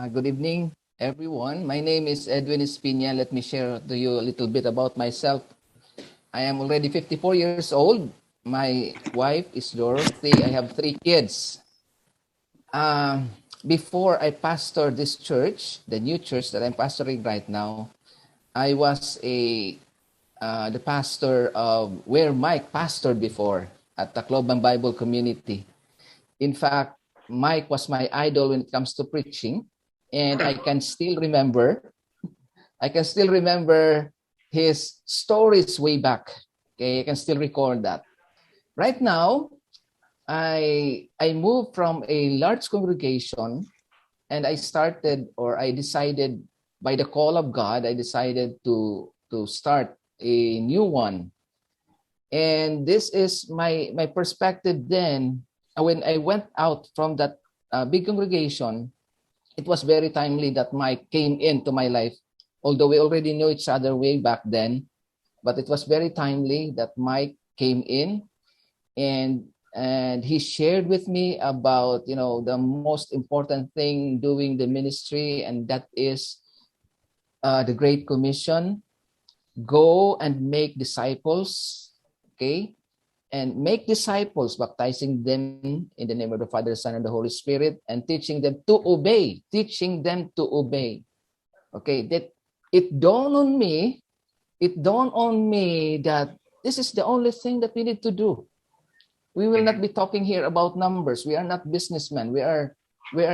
Good evening, everyone. My name is Edwin Espina. Let me share to you a little bit about myself. I am already 54 years old. My wife is Dorothy. I have 3 kids. Before I pastor this church, the new church that I'm pastoring right now, I was the pastor of where Mike pastored before at Tacloban Bible Community. In fact, Mike was my idol when it comes to preaching, and I can still remember his stories way back. Okay, I can still record that. Right now, I moved from a large congregation, and I decided by the call of God, I decided to start a new one. And this is my perspective then. When I went out from that big congregation, it was very timely that Mike came into my life. Although we already knew each other way back then, but it was very timely that Mike came in, and he shared with me about the most important thing doing the ministry, and that is the Great Commission. Go and make disciples, okay? And make disciples, baptizing them in the name of the Father, Son, and the Holy Spirit, and teaching them to obey. Teaching them to obey. Okay, that it dawned on me. It dawned on me that this is the only thing that we need to do. We will not be talking here about numbers. We are not businessmen. We are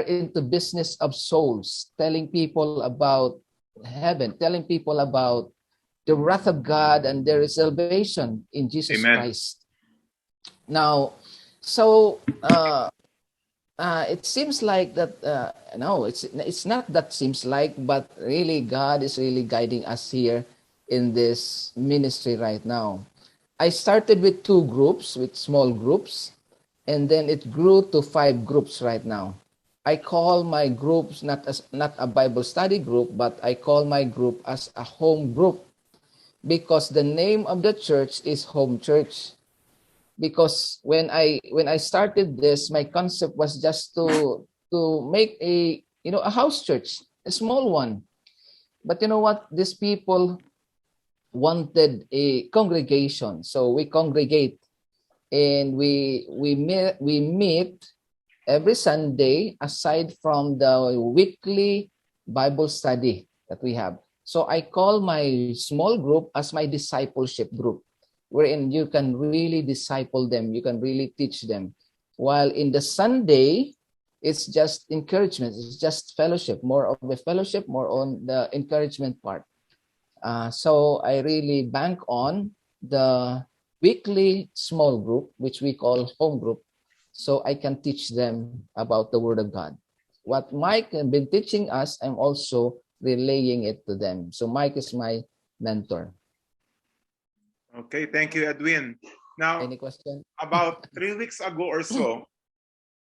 into business of souls, telling people about heaven, telling people about the wrath of God, and there is salvation in Jesus Christ. Now, so it seems like that. No, it's not that seems like, but really, God is really guiding us here in this ministry right now. I started with 2 groups, with small groups, and then it grew to 5 groups right now. I call my groups not a Bible study group, but I call my group as a home group, because the name of the church is Home Church. Because when I started this, my concept was just to make a house church, a small one. But you know what? These people wanted a congregation, so we congregate, and we meet every Sunday, aside from the weekly Bible study that we have. So I call my small group as my discipleship group, wherein you can really disciple them, you can really teach them. While in the Sunday, it's just encouragement, it's just fellowship, more of a fellowship, more on the encouragement part. So I really bank on the weekly small group, which we call home group, so I can teach them about the Word of God. What Mike has been teaching us, I'm also relaying it to them. So Mike is my mentor. Okay, thank you, Edwin. Now, any question? About 3 weeks ago or so,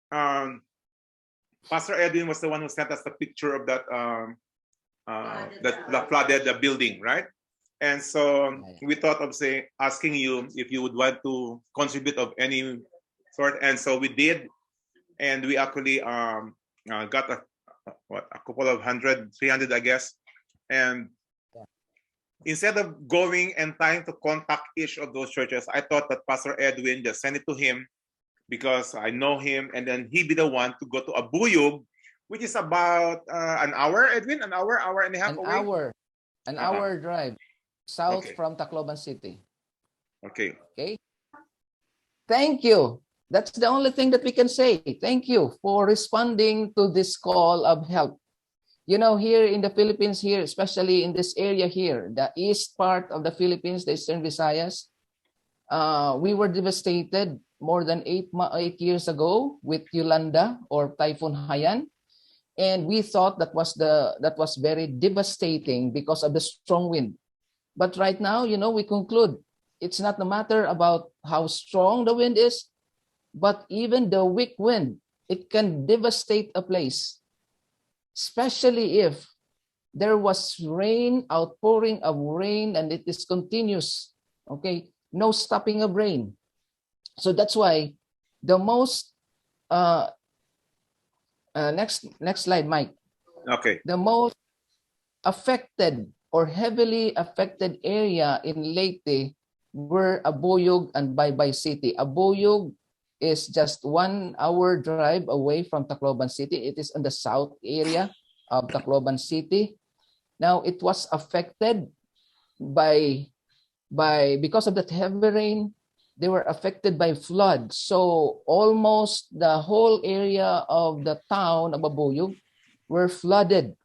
Pastor Edwin was the one who sent us the picture of that the flooded building, right? And so we thought of asking you if you would want to contribute of any sort, and so we did, and we actually got a couple of 100, 300, I guess, and instead of going and trying to contact each of those churches, I thought that Pastor Edwin just send it to him because I know him, and then he'd be the one to go to Abuyog, which is about an hour, Edwin, an hour and a half away. An hour drive south from Tacloban City. Okay. Thank you. That's the only thing that we can say. Thank you for responding to this call of help. Here in the Philippines, here, especially in this area here, the east part of the Philippines, the Eastern Visayas, we were devastated more than 8 years ago with Yolanda or Typhoon Haiyan. And we thought that was very devastating because of the strong wind. But right now, we conclude it's not a matter about how strong the wind is, but even the weak wind, it can devastate a place, especially if there was rain, outpouring of rain, and it is continuous. Okay, no stopping of rain. So that's why the most next slide, Mike. Okay. The most affected or heavily affected area in Leyte were Abuyog and Baybay City. Abuyog is just 1 hour drive away from Tacloban City. It is in the south area of Tacloban City. Now it was affected by because of that heavy rain. They were affected by flood. So almost the whole area of the town of Abuyog were flooded.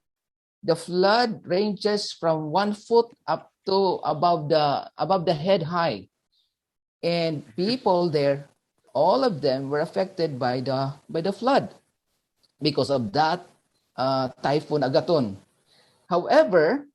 The flood ranges from 1 foot up to above the head high, and people there, all of them were affected by the flood because of that typhoon Agaton. However,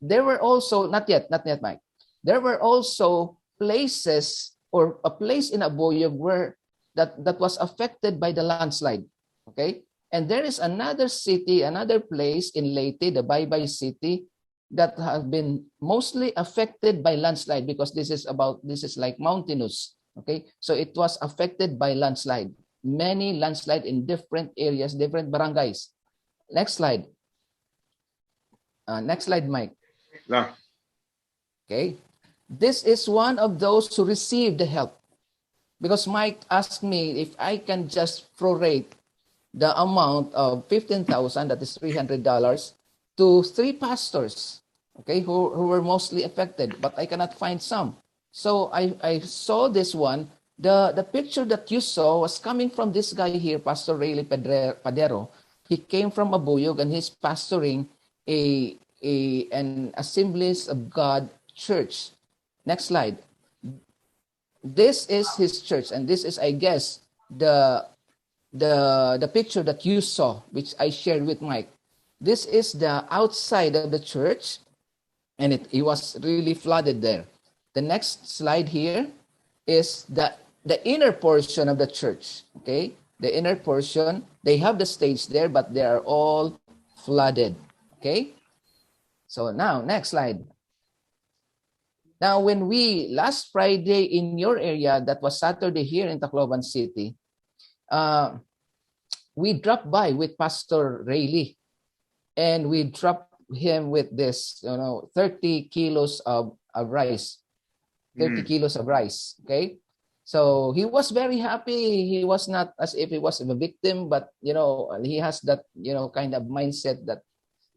there were also not yet, Mike. There were also places or a place in Abuyog where that was affected by the landslide. Okay, and there is another city, another place in Leyte, the Baybay City, that has been mostly affected by landslide because this is like mountainous. Okay, so it was affected by landslide. Many landslide in different areas, different barangays. Next slide. Next slide, Mike. Yeah. Okay. This is one of those who received the help. Because Mike asked me if I can just prorate the amount of 15,000, that is $300, to 3 pastors, okay, who were mostly affected, but I cannot find some. So I saw this one. The picture that you saw was coming from this guy here, Pastor Rayleigh Padero. He came from Abuyog and he's pastoring an Assemblies of God church. Next slide. This is his church, and this is, I guess, the picture that you saw, which I shared with Mike. This is the outside of the church, and it was really flooded there. The next slide here is the inner portion of the church. Okay, the inner portion. They have the stage there, but they are all flooded. Okay, so now next slide. Now, when we last Friday in your area, that was Saturday here in Tacloban City, we dropped by with Pastor Rayleigh, and we dropped him with this, 30 kilos of rice, 30 kilos of rice. Okay, so he was very happy. He was not as if he was a victim, but he has that kind of mindset that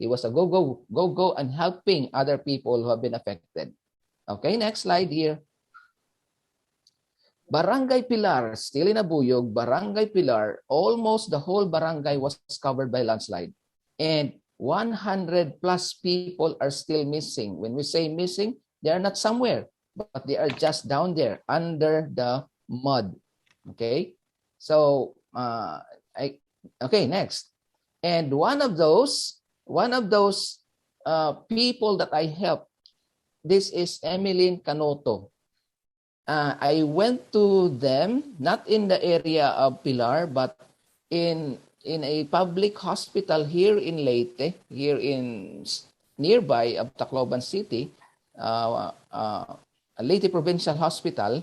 he was a go and helping other people who have been affected. Okay, next slide here. Barangay Pilar, still in Abuyog, Barangay Pilar, almost the whole barangay was covered by landslide. And 100 plus people are still missing. When we say missing, they are not somewhere, but they are just down there under the mud. Okay, so okay, next. And one of those people that I helped, this is Emeline Canoto. I went to them, not in the area of Pilar, but in a public hospital here in Leyte, here in nearby of Tacloban City, Leyte Provincial Hospital.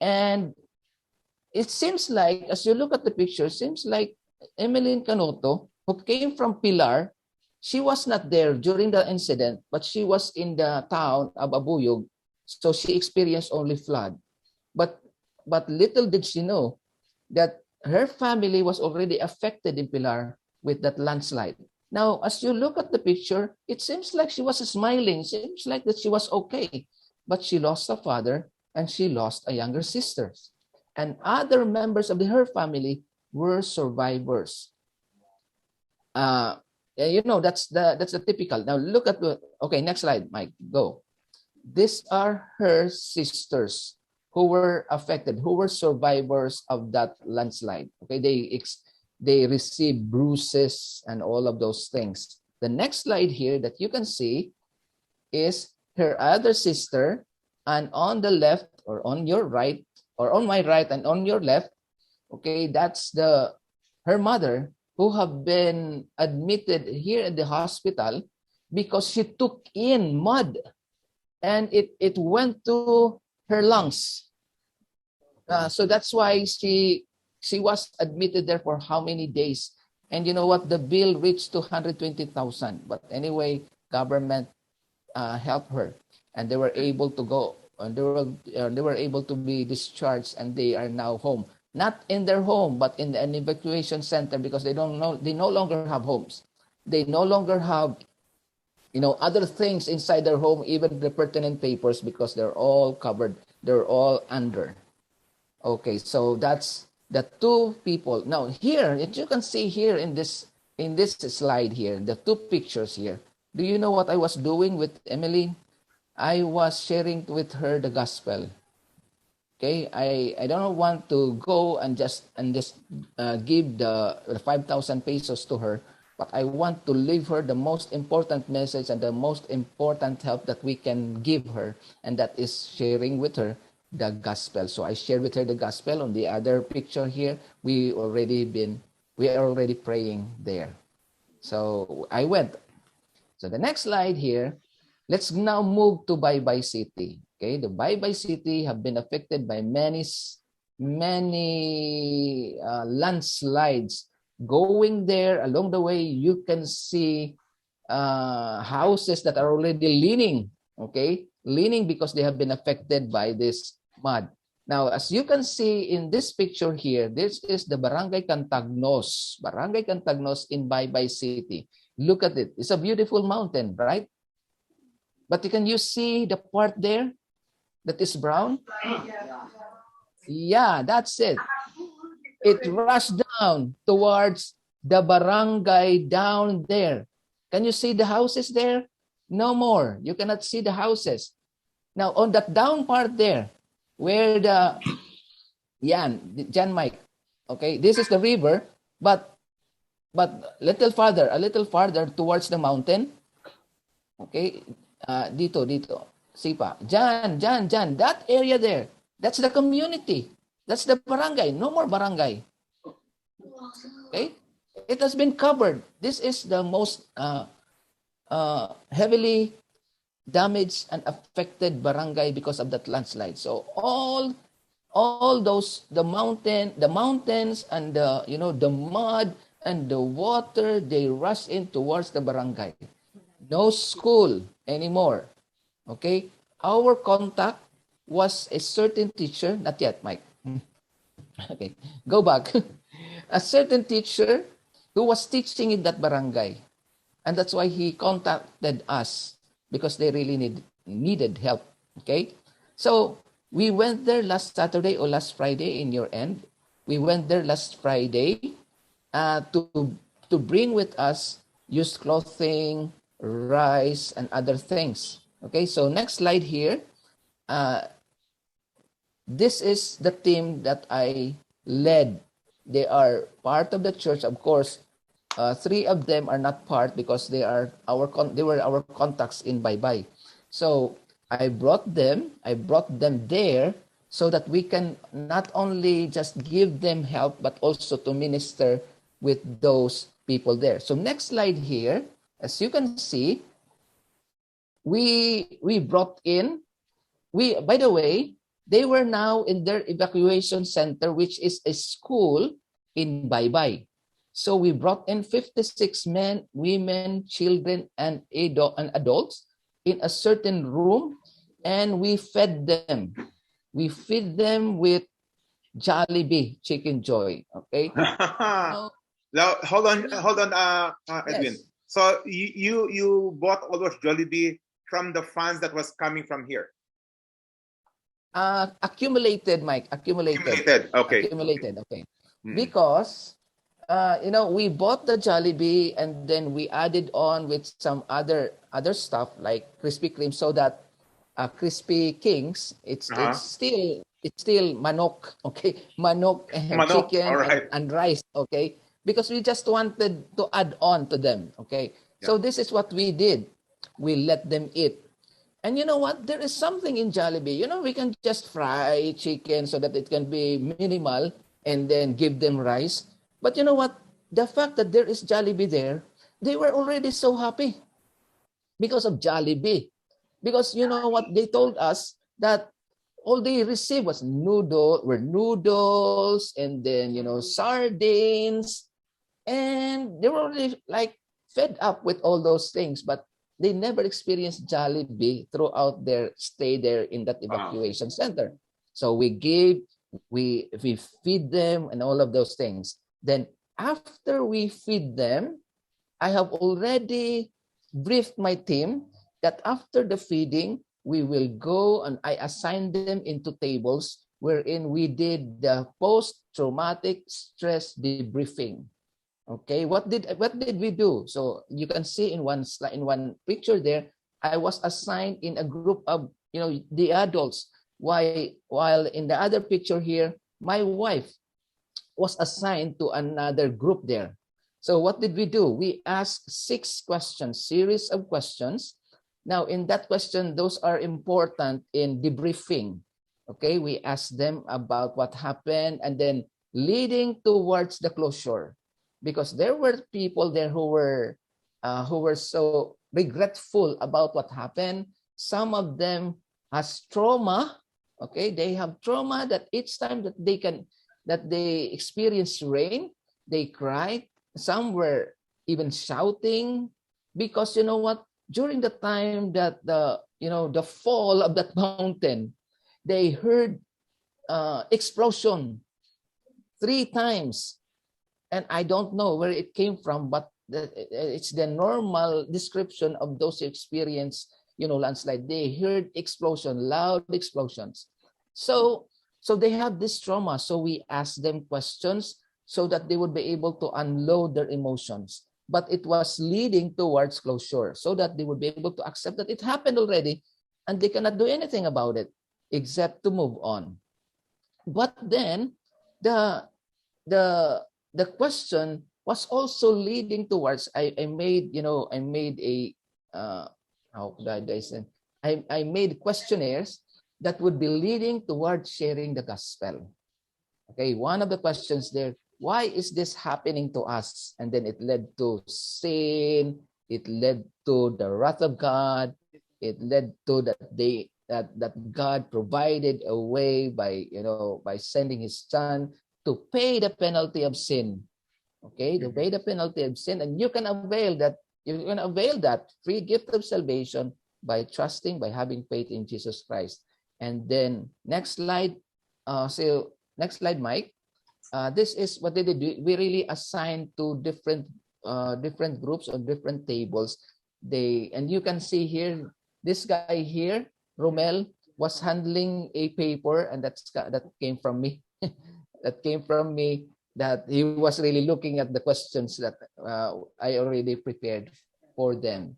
And it seems like, as you look at the picture, it seems like Emeline Canoto, who came from Pilar, she was not there during the incident, but she was in the town of Abuyog. So she experienced only flood. But little did she know that her family was already affected in Pilar with that landslide. Now, as you look at the picture, it seems like she was smiling. It seems like that she was okay. But she lost a father and she lost a younger sister. And other members of her family were survivors. That's the typical. Now look at okay, next slide, Mike, go. These are her sisters who were affected, who were survivors of that landslide. Okay, they received bruises and all of those things. The next slide here that you can see is her other sister, and on the left or on your right, or on my right and on your left, okay, that's her mother, who have been admitted here in the hospital because she took in mud and it went to her lungs. So that's why she was admitted there for how many days? And you know what? The bill reached to 120,000. But anyway, government helped her, and they were able to go. And they were able to be discharged, and they are now home. Not in their home, but in an evacuation center, because they don't know. They no longer have homes. They no longer have, other things inside their home, even the pertinent papers, because they're all covered. They're all under. Okay, so that's the two people. Now here, if you can see here in this slide here, the two pictures here. Do you know what I was doing with Emily? I was sharing with her the gospel. Okay, I don't want to go and just give the 5,000 pesos to her, but I want to leave her the most important message and the most important help that we can give her, and that is sharing with her the gospel. So I shared with her the gospel. On the other picture here, we are already praying there. So I went. So the next slide here, let's now move to Bye-Bye City. Okay, the Bye-Bye City have been affected by many landslides. Going there, along the way, you can see houses that are already leaning, okay? Leaning because they have been affected by this mud. Now, as you can see in this picture here, this is the Barangay Cantagnos in Bye-Bye City. Look at it. It's a beautiful mountain, right? But can you see the part there that is brown? Yeah, that's it. It rushed down towards the barangay down there. Can you see the houses there? No more. You cannot see the houses. Now, on that down part there, where Jan Mike, okay, this is the river, but a little farther towards the mountain, okay, dito, Sipa, Jan, that area there, that's the community. That's the barangay. No more barangay. Okay? It has been covered. This is the most heavily damaged and affected barangay because of that landslide. So all those the mountains and the mud and the water, they rush in towards the barangay. No school anymore. Okay? Our contact was a certain teacher, not yet, Mike. Okay, go back. A certain teacher who was teaching in that barangay. And that's why he contacted us, because they really needed help. Okay? So we went there last Saturday or last Friday in your end. We went there last Friday to bring with us used clothing, rice, and other things. Okay, so next slide here. This is the team that I led. They are part of the church. Of course, 3 of them are not part because they were our contacts in Bye-Bye. So I brought them there so that we can not only just give them help, but also to minister with those people there. So next slide here, as you can see, we brought in, by the way, they were now in their evacuation center, which is a school in Bye-Bye. So we brought in 56 men, women, children, and adults in a certain room, and we fed them. We feed them with Jollibee Chicken Joy. Okay. Now, hold on, Edwin. Yes. So you bought all those Jollibee from the funds that was coming from here. Accumulated, Mike. Accumulated. Okay. Accumulated. Okay. Because we bought the Jollibee and then we added on with some other stuff like Krispy Kreme, so that Crispy Kings, it's still manok, okay, manok and chicken, right. and rice, okay, because we just wanted to add on to them, okay. Yeah. So this is what we did. We let them eat. And you know what? There is something in Jollibee. We can just fry chicken so that it can be minimal and then give them rice. But you know what? The fact that there is Jollibee there, they were already so happy because of Jollibee. Because you know what? They told us that all they received was noodles, and then, sardines, And they were really like fed up with all those things, but they never experienced Jollibee throughout their stay there in that evacuation center. So we give, we feed them and all of those things. Then after we feed them, I have already briefed my team that after the feeding, we will go and I assign them into tables wherein we did the post-traumatic stress debriefing. Okay, what did we do? So you can see in one slide, in one picture there, I was assigned in a group of the adults. While in the other picture here, my wife was assigned to another group there. So what did we do? We asked 6 questions, series of questions. Now in that question, those are important in debriefing. Okay, we asked them about what happened and then leading towards the closure, because there were people there who were so regretful about what happened. Some of them has trauma. Okay, they have trauma that each time that they experience rain, they cry. Some were even shouting because you know what? During the time that the fall of that mountain, they heard explosion 3 times, and I don't know where it came from, but it's the normal description of those who experience landslide. They heard explosion, loud explosions. So they have this trauma. So we ask them questions so that they would be able to unload their emotions. But it was leading towards closure so that they would be able to accept that it happened already and they cannot do anything about it except to move on. But then the question was also leading towards I made a how did I say, I made questionnaires that would be leading towards sharing the gospel. Okay, one of the questions there, why is this happening to us? And then it led to sin, it led to the wrath of God, it led to that God provided a way by sending his son to pay the penalty of sin. Okay, to pay the penalty of sin, and you can avail that free gift of salvation by trusting, by having faith in Jesus Christ. And then next slide, next slide, Mike. This is what they did. We really assigned to different groups or different tables. And you can see here, this guy here, Romel, was handling a paper, and that came from me. That came from me. That he was really looking at the questions that I already prepared for them.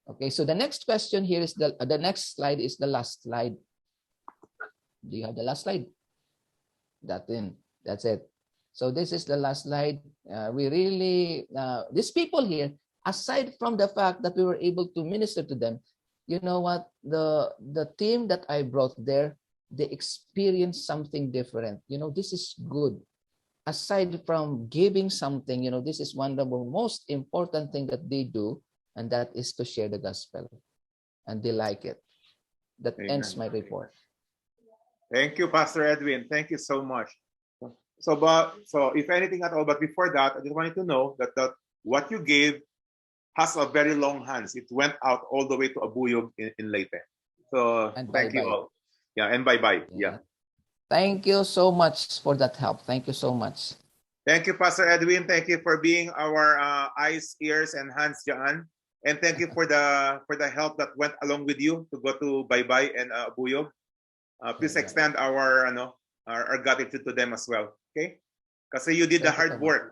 Okay, so the next question here is the next slide is the last slide. Do you have the last slide? That's it. So this is the last slide. We really, these people here, aside from the fact that we were able to minister to them, you know what? The team that I brought there, they experienced something different. This is good. Aside from giving something, this is one of the most important thing that they do, and that is to share the gospel. And they like it. That Amen. Ends my report. Thank you, Pastor Edwin. Thank you so much. So if anything at all, but before that, I just wanted to know that what you gave has a very long hands. It went out all the way to Abuyog in Leyte. So and thank you all. Yeah, and bye-bye. Yeah. Thank you so much for that help. Thank you so much. Thank you, Pastor Edwin. Thank you for being our eyes, ears, and hands, Jaan. And thank you for the help that went along with you to go to Bye-Bye and Abuyog. Please extend our gratitude to them as well. Okay? Kasi you did the hard work.